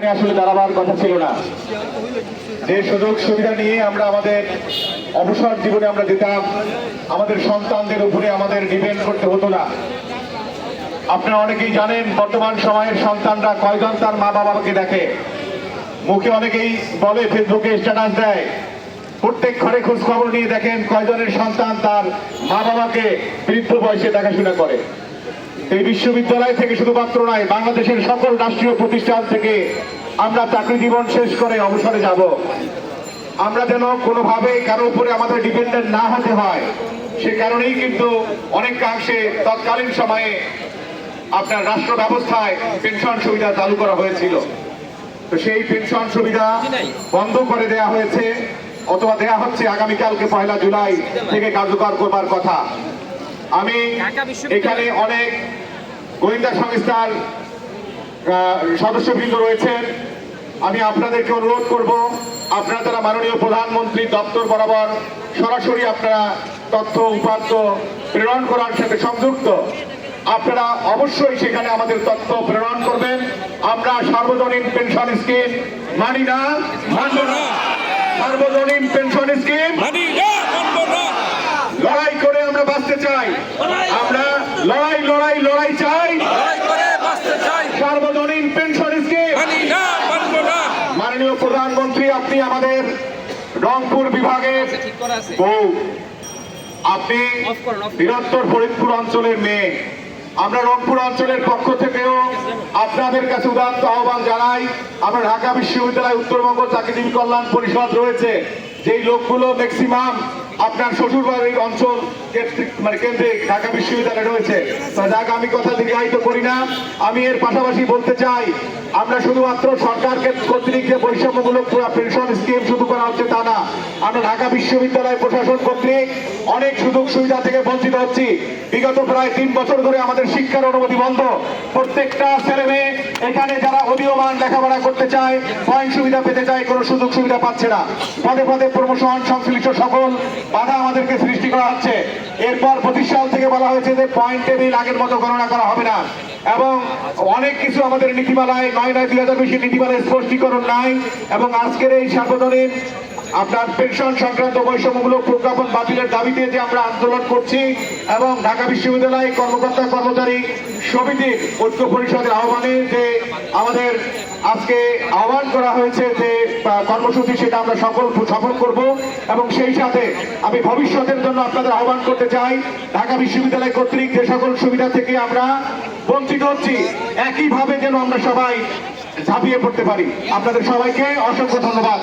এখানে আসলে দাঁড়াবার কথা ছিল না। যে সুযোগ সুবিধা নিয়ে আমরা আমাদের অবসর জীবনে আমরা যেতাম, আমাদের সন্তানদের উপরে আমাদের ডিপেন্ড করতে হতো না। আপনারা অনেকেই জানেন বর্তমান সময়ের সন্তানরা কয়জন তার মা বাবাকে দেখে। মুখে অনেকেই বলে, ফেসবুকে স্ট্যাটাস দেয়, প্রত্যেক ঘরে খোঁজ খবর নিয়ে দেখেন কয়জনের সন্তান তার মা বাবাকে বৃদ্ধ বয়সে দেখাশোনা করে। এই বিশ্ববিদ্যালয় থেকে শুধুমাত্র নয়, বাংলাদেশের সকল রাষ্ট্রীয় প্রতিষ্ঠান থেকে আমরা চাকরি জীবন শেষ করে অবসরে যাব। আমরা যেন কোনোভাবে কারো উপরে আমাদের ডিপেন্ডেন্ট না হতে হয়, সে কারণেই কিন্তু অনেকাংশে তৎকালীন সময়ে আপনার রাষ্ট্র ব্যবস্থায় পেনশন সুবিধা চালু করা হয়েছিল। তো সেই পেনশন সুবিধা বন্ধ করে দেয়া হয়েছে অথবা দেয়া হচ্ছে আগামীকালকে 1 জুলাই থেকে কার্যকর করবার কথা। আমি এখানে অনেক গোয়েন্দা সংস্থার সদস্যবৃন্দ রয়েছেন, আমি আপনাদেরকে অনুরোধ করব, আপনারা যারা মাননীয় প্রধানমন্ত্রী দপ্তর বরাবর সরাসরি আপনারা তথ্য উপাত্ত প্রেরণ করার সাথে সংযুক্ত, আপনারা অবশ্যই সেখানে আমাদের তথ্য প্রেরণ করবেন। আমরা সার্বজনীন পেনশন স্কিম মানি না, মানব না। সার্বজনীন পেনশন স্কিম মানি না, মানব না। লড়াই করে আমরা বাঁচতে চাই, আমরা লড়াই লড়াই লড়াই চাই, সার্বজনীন পেনশন স্কিম মানি না, মানব না। মাননীয় প্রধানমন্ত্রী, আপনি আমাদের রংপুর বিভাগের বউ, আপনি বৃহত্তর ফরিদপুর অঞ্চলের মেয়ে। আমরা রংপুর অঞ্চলের পক্ষ থেকেও আপনাদের কাছে উদাত্ত আহ্বান জানাই। আমরা ঢাকা বিশ্ববিদ্যালয় উত্তরবঙ্গ চাকরিজীবী কল্যাণ পরিষদ রয়েছে, যেই লোকগুলো ম্যাক্সিমাম আপনার শ্বশুরবাড়ির অঞ্চল মানে কেন্দ্রে ঢাকা বিশ্ববিদ্যালয় রয়েছে। ঢাকা আমি কথা দীর্ঘায়িত করি না, আমি এর পাশাপাশি বলতে চাই, আমরা শুধুমাত্র সরকারকে কর্তৃক যে বৈষম্যমূলক পেনশন স্কিম শুরু করা হচ্ছে তা না, আমরা ঢাকা বিশ্ববিদ্যালয় প্রশাসন কর্তৃক অনেক সুযোগ সুবিধা থেকে বঞ্চিত হচ্ছি। বিগত প্রায় 3 বছর ধরে আমাদের শিক্ষার অনুমতি বন্ধ। প্রত্যেকটা ছেলে মেয়ে এখানে যারা উদীয়মান লেখাপড়া করতে চায়, পয়েন্ট সুবিধা পেতে চায়, কোনো সুযোগ সুবিধা পাচ্ছে না। পদে পদে প্রমোশন সংশ্লিষ্ট সকল বাধা আমাদেরকে সৃষ্টি করা হচ্ছে। এরপর 25 সাল থেকে বলা হয়েছে যে পয়েন্ট টেবিল আগের মতো গণনা করা হবে না, এবং অনেক কিছু আমাদের নীতিমালায় 9/2020 নীতিমালায় স্পষ্টীকরণ নাই। এবং আজকের এই সার্বজনীন আপনার পেনশন সংক্রান্ত বৈষম্যমূলক প্রজ্ঞাপন বাতিলের দাবিতে যে আমরা আন্দোলন করছি, এবং ঢাকা বিশ্ববিদ্যালয় কর্মকর্তা কর্মচারী সমিতির ঐক্য পরিষদের আহ্বানে যে আমাদের আজকে আহ্বান করা হয়েছে যে কর্মসূচি, সেটা আমরা সফল করব। এবং সেই সাথে আমি ভবিষ্যতের জন্য আপনাদের আহ্বান করতে চাই, ঢাকা বিশ্ববিদ্যালয় কর্তৃক যে সকল সুবিধা থেকে আমরা বঞ্চিত হচ্ছি, একইভাবে যেন আমরা সবাই ঝাঁপিয়ে পড়তে পারি। আপনাদের সবাইকে অসংখ্য ধন্যবাদ।